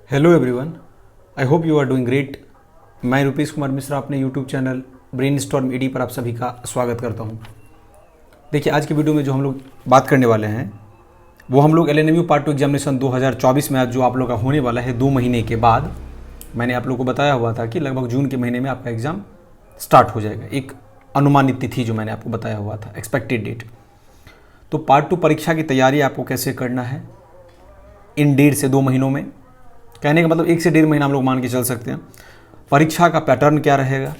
Hello everyone, I hope you are doing great. मैं रुपेश कुमार मिश्रा अपने YouTube channel brainstorm ED पर आप सभी का स्वागत करता हूं। देखिए, आज की वीडियो में जो हम लोग बात करने वाले हैं वो हम लोग LNMU पार्ट 2 एग्जामिनेशन 2024 में आज जो आप लोग का होने वाला है 2 महीने के बाद। मैंने आप लोग को बताया हुआ था कि लगभग जून के महीने में आपका एग्ज़ाम स्टार्ट हो जाएगा। एक अनुमानित तिथि जो मैंने आपको बताया हुआ था, एक्सपेक्टेड डेट। तो पार्ट 2 परीक्षा की तैयारी आपको कैसे करना है इन 1.5 से 2 महीनों में, कहने का मतलब 1 से 1.5 महीना हम लोग मान के चल सकते हैं। परीक्षा का पैटर्न क्या रहेगा,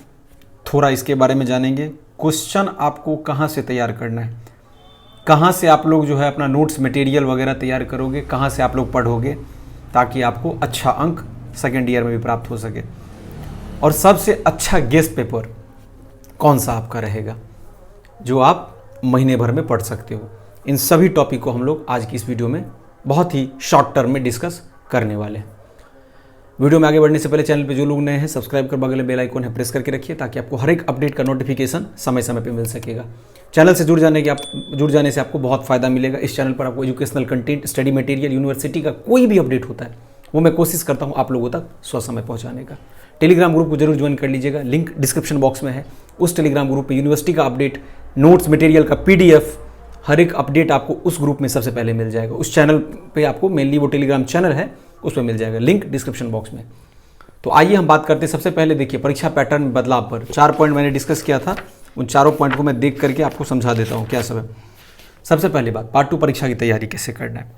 थोड़ा इसके बारे में जानेंगे। क्वेश्चन आपको कहाँ से तैयार करना है, कहाँ से आप लोग जो है अपना नोट्स मटेरियल वगैरह तैयार करोगे, कहाँ से आप लोग पढ़ोगे ताकि आपको अच्छा अंक सेकेंड ईयर में भी प्राप्त हो सके। और सबसे अच्छा गेस्ट पेपर कौन सा आपका रहेगा जो आप महीने भर में पढ़ सकते हो। इन सभी टॉपिक को हम लोग आज की इस वीडियो में बहुत ही शॉर्ट टर्म में डिस्कस करने वाले हैं। वीडियो में आगे बढ़ने से पहले चैनल पे जो लोग नए हैं सब्सक्राइब कर बगल में बेल आइकन है प्रेस करके रखिए ताकि आपको हर एक अपडेट का नोटिफिकेशन समय समय पे मिल सकेगा। चैनल से जुड़ जाने से आपको बहुत फ़ायदा मिलेगा। इस चैनल पर आपको educational content, study material, university का कोई भी अपडेट होता है वो मैं कोशिश करता हूँ आप लोगों तक ससमय पहुँचाने का। टेलीग्राम ग्रुप को जरूर ज्वाइन कर लीजिएगा, लिंक डिस्क्रिप्शन बॉक्स में है। उस टेलीग्राम ग्रुप पर यूनिवर्सिटी का अपडेट, नोट्स मटेरियल का PDF, हर एक अपडेट आपको उस ग्रुप में सबसे पहले मिल जाएगा। उस चैनल पे आपको मेनली वो टेलीग्राम चैनल है उस पर मिल जाएगा, लिंक डिस्क्रिप्शन बॉक्स में। तो आइए हम बात करते हैं। सबसे पहले देखिए, परीक्षा पैटर्न में बदलाव पर 4 पॉइंट मैंने डिस्कस किया था। उन चारों पॉइंट को मैं देख करके आपको समझा देता हूँ क्या सब है। सबसे पहली बात, पार्ट 2 परीक्षा की तैयारी कैसे करना है।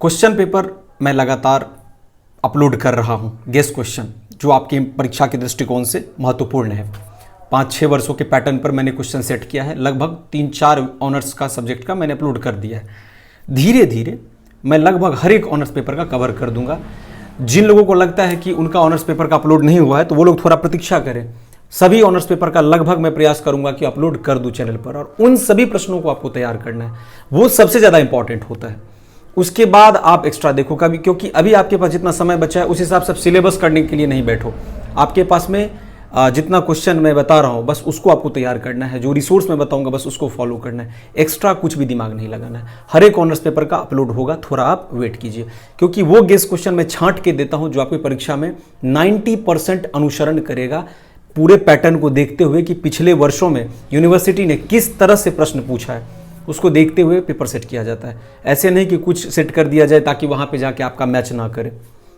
क्वेश्चन पेपर मैं लगातार अपलोड कर रहा हूँ, गेस्ट क्वेश्चन जो आपकी परीक्षा के दृष्टिकोण से महत्वपूर्ण है। 5-6 वर्षों के पैटर्न पर मैंने क्वेश्चन सेट किया है, लगभग 3-4 ऑनर्स का सब्जेक्ट का मैंने अपलोड कर दिया है। धीरे धीरे मैं लगभग हर एक ऑनर्स पेपर का कवर कर दूंगा। जिन लोगों को लगता है कि उनका ऑनर्स पेपर का अपलोड नहीं हुआ है तो वो लोग थोड़ा प्रतीक्षा करें। सभी ऑनर्स पेपर का लगभग मैं प्रयास करूंगा कि अपलोड कर दूं चैनल पर, और उन सभी प्रश्नों को आपको तैयार करना है, वो सबसे ज़्यादा इंपॉर्टेंट होता है। उसके बाद आप एक्स्ट्रा देखो कभी, क्योंकि अभी आपके पास जितना समय बचा है उस हिसाब से सिलेबस करने के लिए नहीं बैठो। आपके पास में जितना क्वेश्चन मैं बता रहा हूँ बस उसको आपको तैयार करना है, जो रिसोर्स मैं बताऊंगा बस उसको फॉलो करना है, एक्स्ट्रा कुछ भी दिमाग नहीं लगाना है। हर एक ऑनर्स पेपर का अपलोड होगा, थोड़ा आप वेट कीजिए, क्योंकि वो गेस्ट क्वेश्चन मैं छांट के देता हूँ जो आपकी परीक्षा में 90% अनुसरण करेगा, पूरे पैटर्न को देखते हुए कि पिछले वर्षों में यूनिवर्सिटी ने किस तरह से प्रश्न पूछा है, उसको देखते हुए पेपर सेट किया जाता है। ऐसे नहीं कि कुछ सेट कर दिया जाए ताकि वहाँ पर जाके आपका मैच ना करे।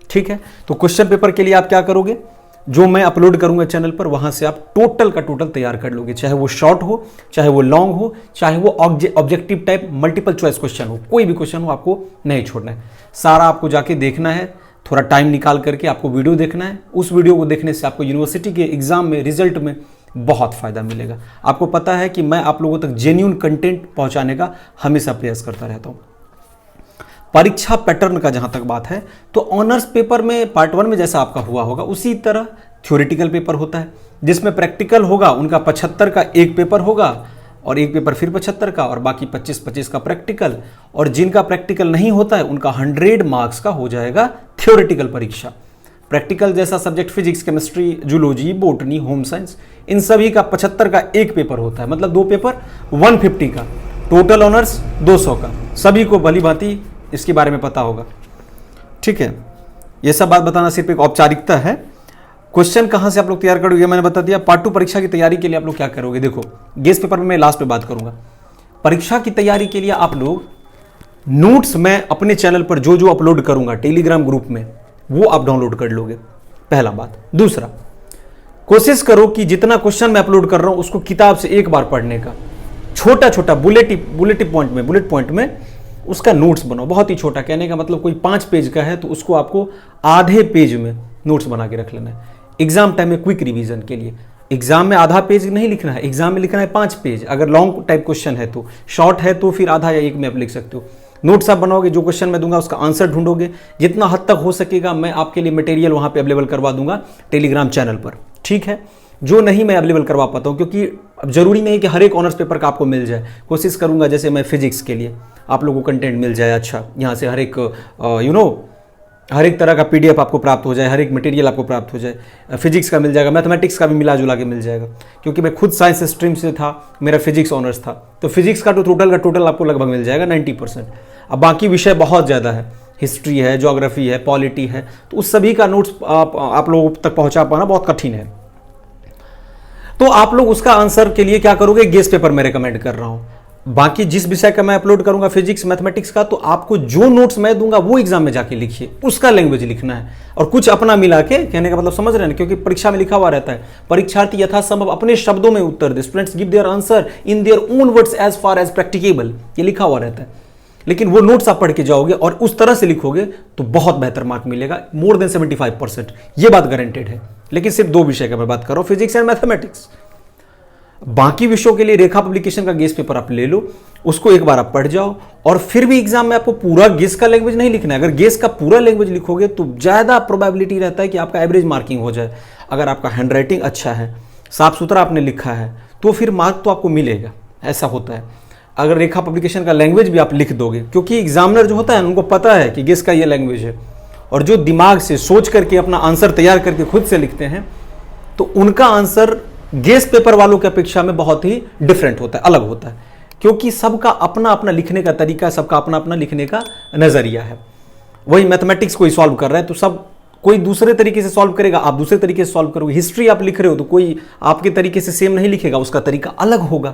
ठीक है, तो क्वेश्चन पेपर के लिए आप क्या करोगे, जो मैं अपलोड करूंगा चैनल पर वहां से आप टोटल का टोटल तैयार कर लोगे, चाहे वो शॉर्ट हो, चाहे वो लॉन्ग हो, चाहे वो objective type multiple choice question हो, कोई भी क्वेश्चन हो आपको नहीं छोड़ना है। सारा आपको जाके देखना है, थोड़ा टाइम निकाल करके आपको वीडियो देखना है। उस वीडियो को देखने से आपको यूनिवर्सिटी के एग्जाम में, रिजल्ट में बहुत फायदा मिलेगा। आपको पता है कि मैं आप लोगों तक जेन्युइन कंटेंट पहुंचाने का हमेशा प्रयास करता रहता हूं। परीक्षा पैटर्न का जहां तक बात है तो ऑनर्स पेपर में पार्ट 1 में जैसा आपका हुआ होगा उसी तरह थ्योरेटिकल पेपर होता है, जिसमें प्रैक्टिकल होगा। उनका 75 का एक पेपर होगा और एक पेपर फिर 75 का, और बाकी 25-25 का प्रैक्टिकल। और जिनका प्रैक्टिकल नहीं होता है उनका 100 मार्क्स का हो जाएगा थ्योरेटिकल परीक्षा। प्रैक्टिकल जैसा subject physics, chemistry, zoology, botany, home science, इन सभी का 75 का एक पेपर होता है, मतलब 2 पेपर 150 का, टोटल ऑनर्स 200 का। सभी को भली भांति इसके बारे में पता होगा। ठीक है, ये सब बात बताना सिर्फ एक औपचारिकता है। क्वेश्चन कहां से आप लोग तैयार करोगे मैंने बता दिया। पार्ट 2 परीक्षा की तैयारी के लिए आप लोग क्या करोगे, देखो गेस्ट पेपर में मैं लास्ट पे बात करूंगा। परीक्षा की तैयारी के लिए आप लोग नोट्स मैं अपने चैनल पर जो जो अपलोड करूंगा टेलीग्राम ग्रुप में वो आप डाउनलोड कर लोगे, पहला बात। दूसरा, कोशिश करो कि जितना क्वेश्चन मैं अपलोड कर रहा हूं उसको किताब से एक बार पढ़ने का, छोटा छोटा बुलेट पॉइंट में उसका नोट्स बनाओ। बहुत ही छोटा, कहने का मतलब कोई 5 पेज का है तो उसको आपको आधे पेज में नोट्स बना के रख लेना है, एग्जाम टाइम में क्विक रिवीजन के लिए। एग्जाम में आधा पेज नहीं लिखना है, एग्जाम में लिखना है 5 पेज। अगर लॉन्ग टाइप क्वेश्चन है तो, शॉर्ट है तो फिर आधा या एक में आप लिख सकते हो। नोट्स आप बनाओगे, जो क्वेश्चन मैं दूंगा उसका आंसर ढूंढोगे। जितना हद तक हो सकेगा मैं आपके लिए मटेरियल वहां पे अवेलेबल करवा दूंगा टेलीग्राम चैनल पर। ठीक है, जो नहीं मैं अवेलेबल करवा पाता हूं, क्योंकि अब जरूरी नहीं कि हर एक ऑनर्स पेपर का आपको मिल जाए। कोशिश करूंगा जैसे मैं फिजिक्स के लिए आप लोगों को कंटेंट मिल जाए अच्छा, यहाँ से हर एक हर एक तरह का PDF आपको प्राप्त हो जाए, हर एक मटेरियल आपको प्राप्त हो जाए। फिजिक्स का मिल जाएगा, मैथमेटिक्स का भी मिला जुला के मिल जाएगा, क्योंकि मैं खुद साइंस स्ट्रीम से था, मेरा फिजिक्स ऑनर्स था, तो फिजिक्स का तो टोटल आपको लगभग मिल जाएगा 90%। अब बाकी विषय बहुत ज़्यादा है, हिस्ट्री है, ज्योग्राफी है, पॉलिटी है, तो उस सभी का नोट्स आप लोगों तक पहुंचा पाना बहुत कठिन है। तो आप लोग उसका आंसर के लिए क्या करोगे, गेस पेपर मैं रिकमेंड कर रहा हूं। बाकी जिस विषय का मैं अपलोड करूंगा फिजिक्स मैथमेटिक्स का, तो आपको जो नोट्स मैं दूंगा वो एग्जाम में जाके लिखिए, उसका लैंग्वेज लिखना है और कुछ अपना मिला के, कहने का मतलब समझ रहे हैं, क्योंकि परीक्षा में लिखा हुआ रहता है परीक्षार्थी यथासंभव अपने शब्दों में उत्तर दे, students give their answer in their own words as far as practicable, ये लिखा हुआ रहता है। लेकिन वो नोट्स आप पढ़ के जाओगे और उस तरह से लिखोगे तो बहुत बेहतर मार्क मिलेगा, मोर देन 75%, ये बात गारंटेड है। लेकिन सिर्फ 2 विषय का मैं बात कर रहा हूं, फिजिक्स एंड मैथमेटिक्स। बाकी विषयों के लिए रेखा पब्लिकेशन का गेस पेपर आप ले लो, उसको एक बार आप पढ़ जाओ और फिर भी एग्जाम में आपको पूरा गेस का लैंग्वेज नहीं लिखना है। अगर गेस का पूरा लैंग्वेज लिखोगे तो ज्यादा प्रोबेबिलिटी रहता है कि आपका एवरेज मार्किंग हो जाए। अगर आपका हैंडराइटिंग अच्छा है, साफ सुथरा आपने लिखा है, तो फिर मार्क तो आपको मिलेगा, ऐसा होता है। अगर रेखा पब्लिकेशन का लैंग्वेज भी आप लिख दोगे, क्योंकि एग्जामिनर जो होता है उनको पता है कि गेस का ये लैंग्वेज है, और जो दिमाग से सोच करके अपना आंसर तैयार करके खुद से लिखते हैं, तो उनका आंसर गेस पेपर वालों की अपेक्षा में बहुत ही डिफरेंट होता है, अलग होता है, क्योंकि सबका अपना अपना लिखने का तरीका, सबका अपना अपना लिखने का नजरिया है। वही मैथमेटिक्स कोई सॉल्व कर रहा है तो सब कोई दूसरे तरीके से सॉल्व करेगा, आप दूसरे तरीके से सॉल्व करोगे। हिस्ट्री आप लिख रहे हो तो कोई आपके तरीके से सेम नहीं लिखेगा, उसका तरीका अलग होगा।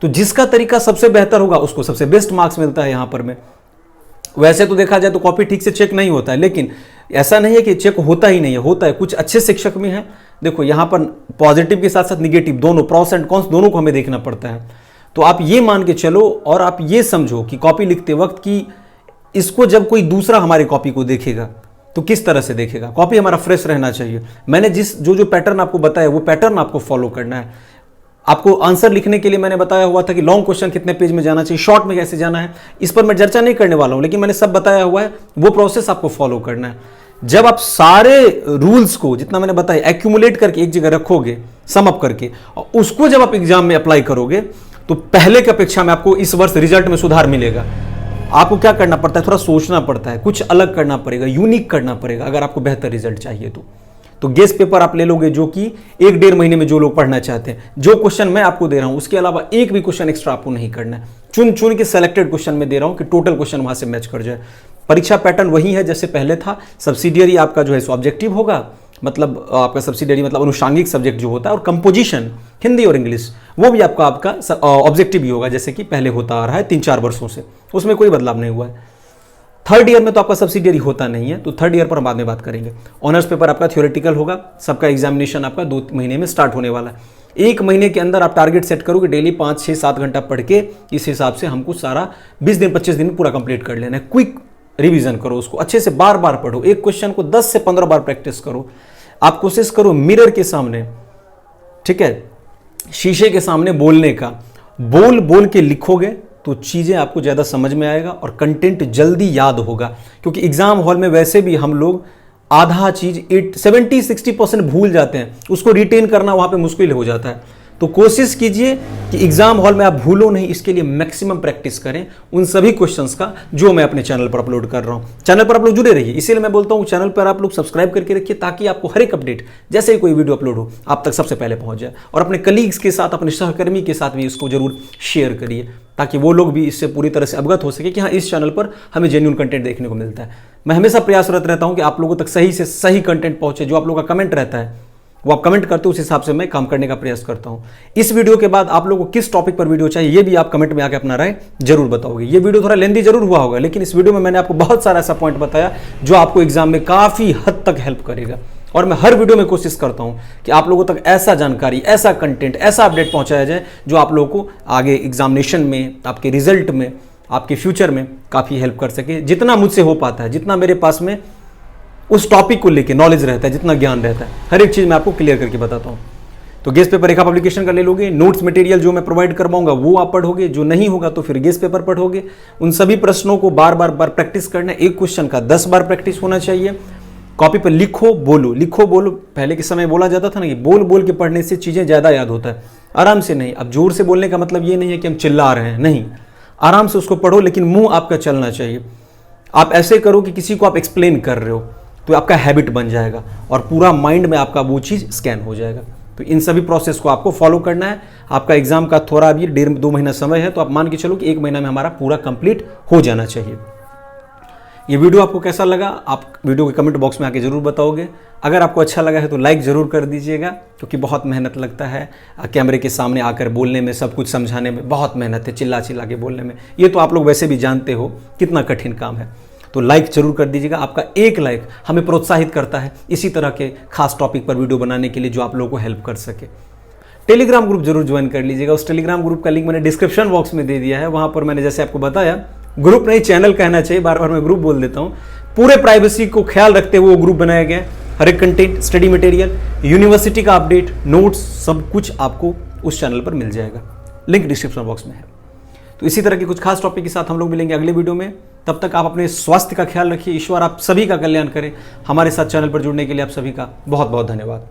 तो जिसका तरीका सबसे बेहतर होगा उसको सबसे बेस्ट मार्क्स मिलता है यहां पर में। वैसे तो देखा जाए तो कॉपी ठीक से चेक नहीं होता है, लेकिन ऐसा नहीं है कि चेक होता ही नहीं है, होता है। कुछ अच्छे शिक्षक भी हैं। देखो यहां पर पॉजिटिव के साथ साथ निगेटिव दोनों, प्रॉस एंड कॉन्स दोनों को हमें देखना पड़ता है। तो आप ये मान के चलो और आप ये समझो कि कॉपी लिखते वक्त कि इसको जब कोई दूसरा हमारी कॉपी को देखेगा तो किस तरह से देखेगा। कॉपी हमारा फ्रेश रहना चाहिए। मैंने जो पैटर्न आपको बताया वो पैटर्न आपको फॉलो करना है। आपको आंसर लिखने के लिए मैंने बताया हुआ था कि लॉन्ग क्वेश्चन कितने पेज में जाना चाहिए, शॉर्ट में कैसे जाना है, इस पर मैं चर्चा नहीं करने वाला हूं, लेकिन मैंने सब बताया हुआ है। वो प्रोसेस आपको फॉलो करना है। जब आप सारे रूल्स को जितना मैंने बताया एक्यूमुलेट करके एक जगह रखोगे, सम अप करके, और उसको जब आप एग्जाम में अप्लाई करोगे तो पहले की अपेक्षा में आपको इस वर्ष रिजल्ट में सुधार मिलेगा। आपको क्या करना पड़ता है, थोड़ा सोचना पड़ता है, कुछ अलग करना पड़ेगा, यूनिक करना पड़ेगा अगर आपको बेहतर रिजल्ट चाहिए तो गेस पेपर आप ले लोगे जो कि 1-1.5 महीने में जो लोग पढ़ना चाहते हैं। जो क्वेश्चन मैं आपको दे रहा हूं उसके अलावा एक भी क्वेश्चन एक्स्ट्रा आपको नहीं करना है। चुन चुन के सेलेक्टेड क्वेश्चन में दे रहा हूं कि टोटल क्वेश्चन वहां से मैच कर जाए। परीक्षा पैटर्न वही है जैसे पहले था। सब्सिडियरी आपका जो है ऑब्जेक्टिव होगा, मतलब आपका सब्सिडियरी मतलब अनुषांगिक सब्जेक्ट जो होता है, और कंपोजिशन हिंदी और इंग्लिश वो भी आपका ऑब्जेक्टिव ही होगा जैसे कि पहले होता आ रहा है 3-4 वर्षों से, उसमें कोई बदलाव नहीं हुआ है। थर्ड ईयर में तो आपका सब्सिडियरी होता नहीं है, तो थर्ड ईयर पर हम बाद में बात करेंगे। ऑनर्स पेपर आपका थ्योरेटिकल होगा, सबका एग्जामिनेशन आपका 2 महीने में स्टार्ट होने वाला है। 1 महीने के अंदर आप टारगेट सेट करोगे डेली 5, 6, 7 घंटा पढ़ के, इस हिसाब से हमको सारा 20 दिन 25 दिन में पूरा कंप्लीट कर लेना है। क्विक रिवीजन करो, उसको अच्छे से बार बार पढ़ो, एक क्वेश्चन को 10 से 15 बार प्रैक्टिस करो। आप कोशिश करो मिरर के सामने, ठीक है, शीशे के सामने बोलने का, बोल बोल के लिखोगे तो चीज़ें आपको ज़्यादा समझ में आएगा और कंटेंट जल्दी याद होगा। क्योंकि एग्जाम हॉल में वैसे भी हम लोग आधा चीज़ 70-60% भूल जाते हैं, उसको रिटेन करना वहाँ पे मुश्किल हो जाता है। तो कोशिश कीजिए कि एग्जाम हॉल में आप भूलो नहीं, इसके लिए मैक्सिमम प्रैक्टिस करें उन सभी क्वेश्चंस का जो मैं अपने चैनल पर अपलोड कर रहा हूं। चैनल पर आप लोग जुड़े रहिए, इसीलिए मैं बोलता हूं चैनल पर आप लोग सब्सक्राइब करके रखिए, ताकि आपको हर एक अपडेट जैसे ही कोई वीडियो अपलोड हो आप तक सबसे पहले पहुंच जाए। और अपने कलीग्स के साथ, अपने सहकर्मी के साथ भी इसको जरूर शेयर करिए, ताकि वो लोग भी इससे पूरी तरह से अवगत हो सके कि हाँ, इस चैनल पर हमें जेन्युइन कंटेंट देखने को मिलता है। मैं हमेशा प्रयासरत रहता हूं कि आप लोगों तक सही से सही कंटेंट पहुंचे। जो आप लोगों का कमेंट रहता है वो आप कमेंट करते हो, उस हिसाब से मैं काम करने का प्रयास करता हूं। इस वीडियो के बाद आप लोगों को किस टॉपिक पर वीडियो चाहिए ये भी आप कमेंट में आके अपना राय जरूर बताओगे। ये वीडियो थोड़ा लेंदी जरूर हुआ होगा, लेकिन इस वीडियो में मैंने आपको बहुत सारा ऐसा पॉइंट बताया जो आपको एग्जाम में काफी हद तक हेल्प करेगा। और मैं हर वीडियो में कोशिश करता हूं कि आप लोगों तक ऐसा जानकारी, ऐसा कंटेंट, ऐसा अपडेट पहुंचाया जाए जो आप लोगों को आगे एग्जामिनेशन में, आपके रिजल्ट में, आपके फ्यूचर में काफी हेल्प कर सके। जितना मुझसे हो पाता है, जितना मेरे पास में उस टॉपिक को लेके नॉलेज रहता है, जितना ज्ञान रहता है, हर एक चीज मैं आपको क्लियर करके बताता हूं। तो गेस पेपर रेखा पब्लिकेशन का ले लोगे, नोट्स मटेरियल जो मैं प्रोवाइड करवाऊंगा वो आप पढ़ोगे, जो नहीं होगा तो फिर गेस पेपर पढ़ोगे। उन सभी प्रश्नों को बार बार प्रैक्टिस करना है, एक क्वेश्चन का 10 बार प्रैक्टिस होना चाहिए। कॉपी पर लिखो बोलो, लिखो बोलो। पहले के समय बोला जाता था ना कि बोल बोल के पढ़ने से चीजें ज्यादा याद होता है, आराम से नहीं। अब जोर से बोलने का मतलब ये नहीं है कि हम चिल्ला रहे हैं, नहीं, आराम से उसको पढ़ो, लेकिन मुंह आपका चलना चाहिए। आप ऐसे करो कि किसी को आप एक्सप्लेन कर रहे हो, तो आपका हैबिट बन जाएगा और पूरा माइंड में आपका वो चीज़ स्कैन हो जाएगा। तो इन सभी प्रोसेस को आपको फॉलो करना है। आपका एग्जाम का थोड़ा अभी 1.5-2 महीना समय है, तो आप मान के चलो कि 1 महीना में हमारा पूरा कंप्लीट हो जाना चाहिए। ये वीडियो आपको कैसा लगा आप वीडियो के कमेंट बॉक्स में आके ज़रूर बताओगे। अगर आपको अच्छा लगा है तो लाइक ज़रूर कर दीजिएगा, क्योंकि बहुत मेहनत लगता है कैमरे के सामने आकर बोलने में, सब कुछ समझाने में बहुत मेहनत है, चिल्ला चिल्ला के बोलने में। ये तो आप लोग वैसे भी जानते हो कितना कठिन काम है। तो लाइक जरूर कर दीजिएगा। आपका एक लाइक हमें प्रोत्साहित करता है इसी तरह के खास टॉपिक पर वीडियो बनाने के लिए जो आप लोगों को हेल्प कर सके। टेलीग्राम ग्रुप जरूर ज्वाइन कर लीजिएगा। उस टेलीग्राम ग्रुप का लिंक मैंने डिस्क्रिप्शन बॉक्स में दे दिया है। वहां पर मैंने जैसे आपको बताया, ग्रुप नहीं चैनल कहना चाहिए, बार बार मैं ग्रुप बोल देता हूं। पूरे प्राइवेसी को ख्याल रखते हुए वो ग्रुप बनाया गया है। हर एक कंटेंट, स्टडी मटेरियल, यूनिवर्सिटी का अपडेट, नोट्स, सब कुछ आपको उस चैनल पर मिल जाएगा। लिंक डिस्क्रिप्शन बॉक्स में है। तो इसी तरह के कुछ खास टॉपिक के साथ हम लोग मिलेंगे अगले वीडियो में। तब तक आप अपने स्वास्थ्य का ख्याल रखिए। ईश्वर आप सभी का कल्याण करें। हमारे साथ चैनल पर जुड़ने के लिए आप सभी का बहुत बहुत धन्यवाद।